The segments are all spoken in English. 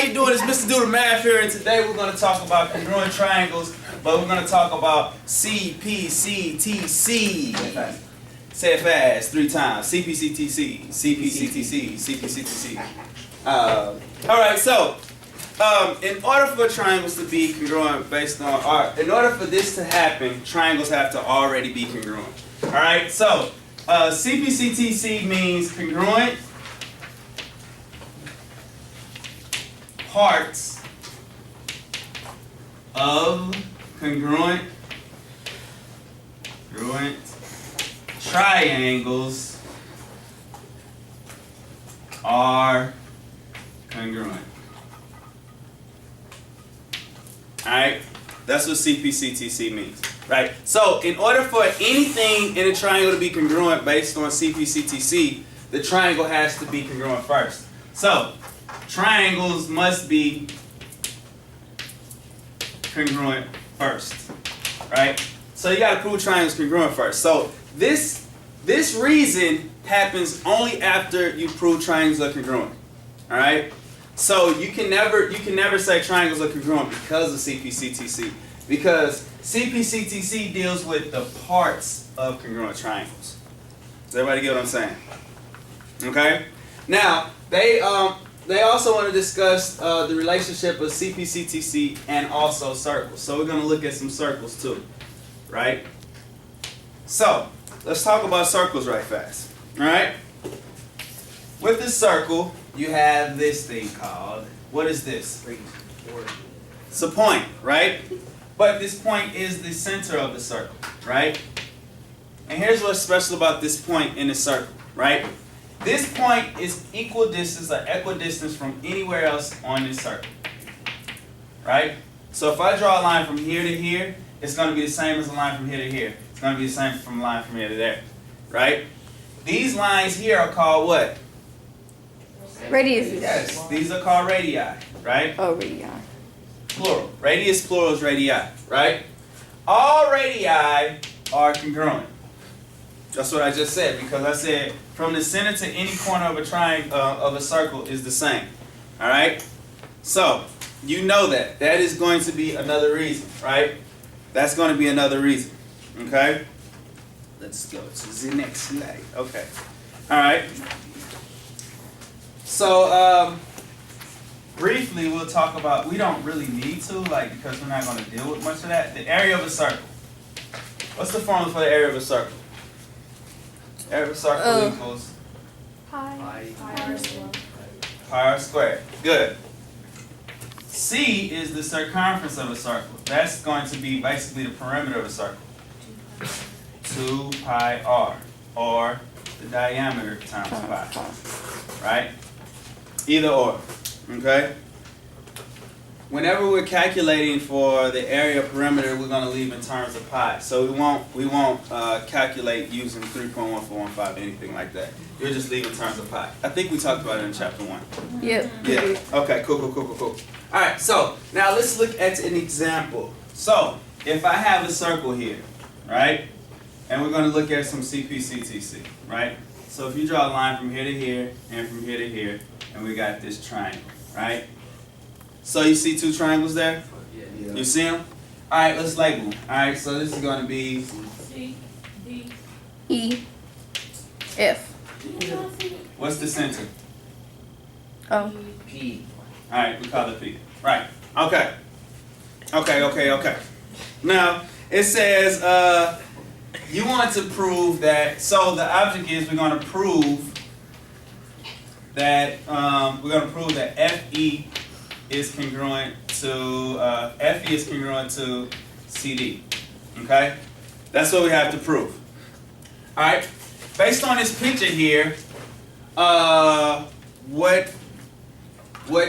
you doing? It's MrDoTheMath here, and today we're going to talk about congruent triangles, but we're going to talk about CPCTC. Say it fast 3 times. CPCTC, CPCTC, CPCTC. All right, so in order for triangles to be congruent based on, in order for this to happen, triangles have to already be congruent. All right, so CPCTC means congruent parts of congruent triangles are congruent. Alright? That's what CPCTC means. Right? So, in order for anything in a triangle to be congruent based on CPCTC, the triangle has to be congruent first. So, triangles must be congruent first. Right? So, you got to prove triangles congruent first. So, this reason happens only after you prove triangles are congruent. Alright? So you can never say triangles are congruent because of CPCTC, because CPCTC deals with the parts of congruent triangles. Does everybody get what I'm saying? Okay. Now they also want to discuss the relationship of CPCTC and also circles. So we're going to look at some circles too, right? So let's talk about circles right fast. All right. With this circle, you have this thing called, what is this? It's a point, right? But this point is the center of the circle, right? And here's what's special about this point in the circle, right? This point is equal distance or equidistant from anywhere else on this circle, right? So if I draw a line from here to here, it's going to be the same as a line from here to here. It's going to be the same from a line from here to there, right? These lines here are called what? Radius. Yes, these are called radii, right? Oh, radii. Plural. Radius, plural is radii, right? All radii are congruent. That's what I just said, because I said from the center to any corner of a triangle of a circle is the same. All right? So, you know that. That is going to be another reason, right? That's going to be another reason. Okay? Let's go to the next slide. Okay. All right. So, briefly, we'll talk about, we don't really need to, because we're not going to deal with much of that. The area of a circle. What's the formula for the area of a circle? Area of a circle equals Pi r squared. Good. C is the circumference of a circle. That's going to be basically the perimeter of a circle. 2 pi r, or the diameter times pi. Right? Either or, okay? Whenever we're calculating for the area perimeter, we're going to leave in terms of pi. So we won't calculate using 3.1415, anything like that. You'll just leave in terms of pi. I think we talked about it in chapter 1. Yep. Yeah. Okay. Cool. All right. So now let's look at an example. So if I have a circle here, right, and we're going to look at some CPCTC, right? So if you draw a line from here to here and from here to here, and we got this triangle, right? So you see 2 triangles there? Yeah. You see them? All right, let's label them. All right, so this is going to be C, D, E, F. What's the center? Oh. P. All right, we call it P. Right. Okay. Now, it says you want to prove that, so the object is we're going to prove that FE is congruent to CD. Okay? That's what we have to prove. All right? Based on this picture here, what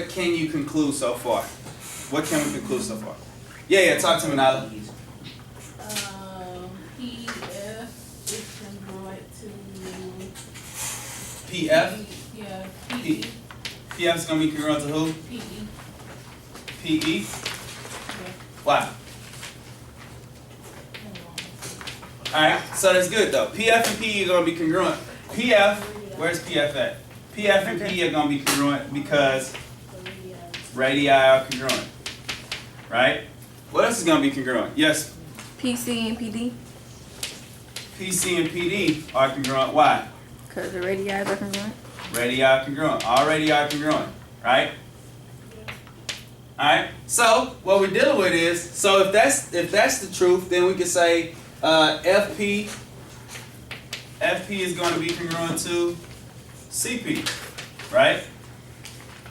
can you conclude so far? What can we conclude so far? Yeah, talk to me, Nala. PF is congruent to PF? Yeah, P. PF is going to be congruent to who? PE. PE? Yeah. Why? Alright, so that's good though. PF and PE are going to be congruent. PF, where's PF at? PF and PE are going to be congruent because radii are congruent, right? What else is going to be congruent? Yes, PC and PD. PC and PD are congruent. Why? Because the radii are congruent. Radii are congruent. All radii are congruent, right? Alright, so what we're dealing with is, so if that's the truth, then we can say FP is going to be congruent to CP, right?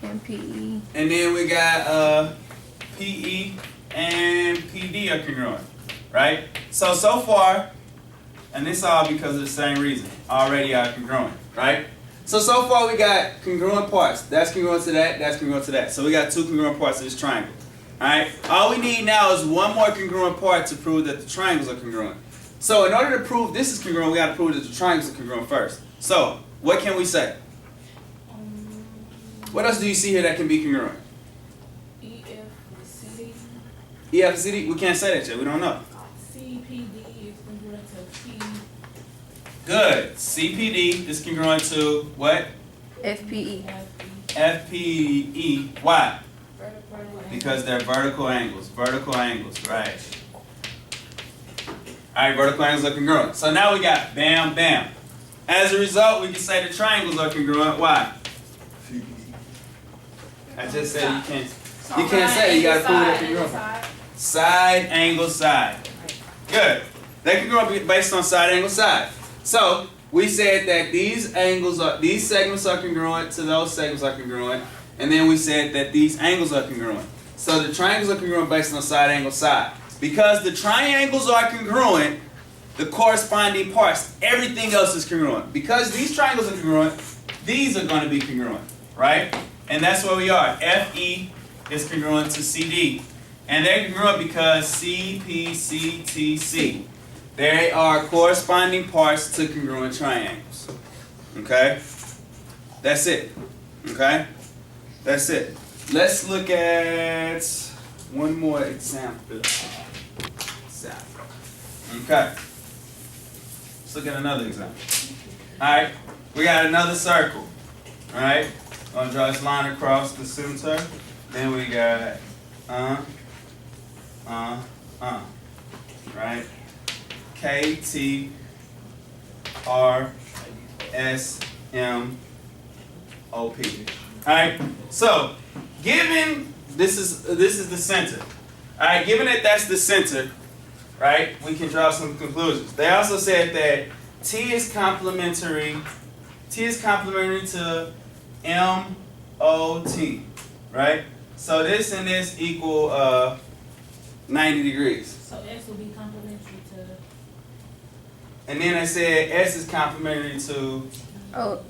And PE. And then we got PE and PD are congruent, right? So far, and this all because of the same reason, already are congruent, right? So far we got congruent parts. That's congruent to that, that's congruent to that. So we got two congruent parts of this triangle. Alright? All we need now is one more congruent part to prove that the triangles are congruent. So in order to prove this is congruent, we got to prove that the triangles are congruent first. So, what can we say? What else do you see here that can be congruent? EFCD. EFCD? We can't say that yet, we don't know. CPD is congruent to P. Good. CPD is congruent to what? FPE. FPE. Why? Vertical. Because they're vertical angles. Vertical angles, right. Alright, vertical angles are congruent. So now we got bam, bam. As a result, we can say the triangles are congruent. Why? I just said you can't say it, you gotta prove they're congruent. Side, angle, side. Good. They're congruent based on side, angle, side. So we said that these segments are congruent to those segments are congruent, and then we said that these angles are congruent. So the triangles are congruent based on side, angle, side. Because the triangles are congruent, the corresponding parts, everything else is congruent. Because these triangles are congruent, these are going to be congruent, right? And that's where we are. FE is congruent to CD. And they're congruent because CPCTC. They are corresponding parts to congruent triangles. Okay? That's it. Okay? That's it. Let's look at one more example. Okay. Let's look at another example. Alright, we got another circle. Alright, I'm going to draw this line across the center. Then we got right? K, T, R, S, M, O, P. Alright, so given this is the center. Alright, given that that's the center, right, we can draw some conclusions. They also said that T is complementary to M, O, T, right? So this and this equal 90 degrees. So S will be complementary to. And then I said S is complementary to, Oh,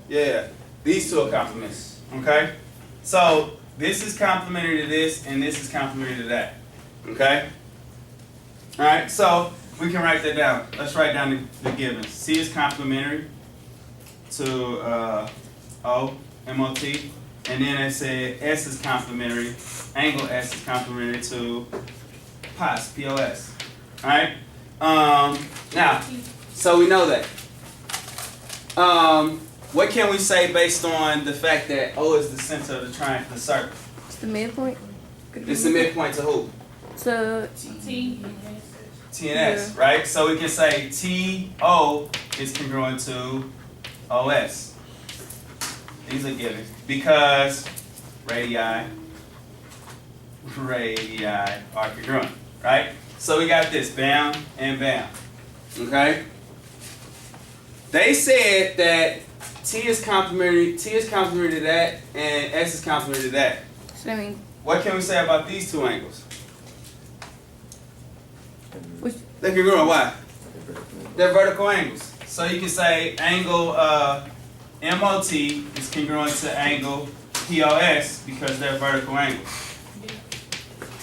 yeah, these two are complements, okay? So this is complementary to this, and this is complementary to that, okay? All right, so we can write that down. Let's write down the givens. C is complementary to O, M-O-T, and then I said S is complementary, angle S is complementary to POS, P-O-S, all right? Now, so we know that. What can we say based on the fact that O is the center of the triangle, the circle? it's the midpoint. It's the midpoint to who? So T. T and S, right? So we can say T-O is congruent to OS. These are given because radii are congruent, right? So we got this, bam and bam, okay? They said that T is complementary to that, and S is complementary to that. So that means What can we say about these two angles? which They're congruent. Why? They're vertical angles. So you can say angle MOT is congruent to angle POS because they're vertical angles.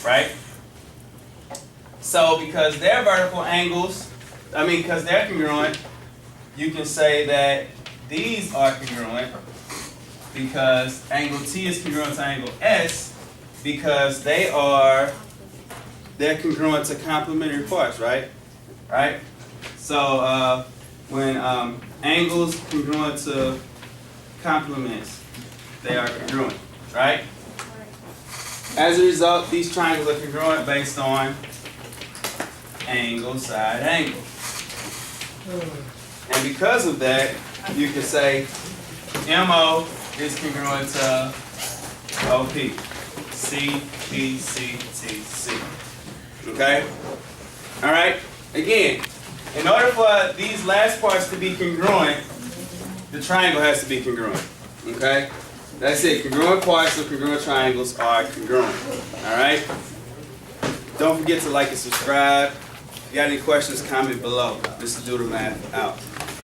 Right? So because they're vertical angles, because they're congruent, you can say that these are congruent because angle T is congruent to angle S because they're congruent to complementary parts, right? Right? So when angles congruent to complements, they are congruent, right? As a result, these triangles are congruent based on angle, side, angle. And because of that, you can say MO is congruent to OP. CPCTC. Okay? Alright? Again, in order for these last parts to be congruent, the triangle has to be congruent. Okay? That's it. Congruent parts of congruent triangles are congruent. Alright? Don't forget to like and subscribe. If you got any questions, comment below. MrDoTheMath out.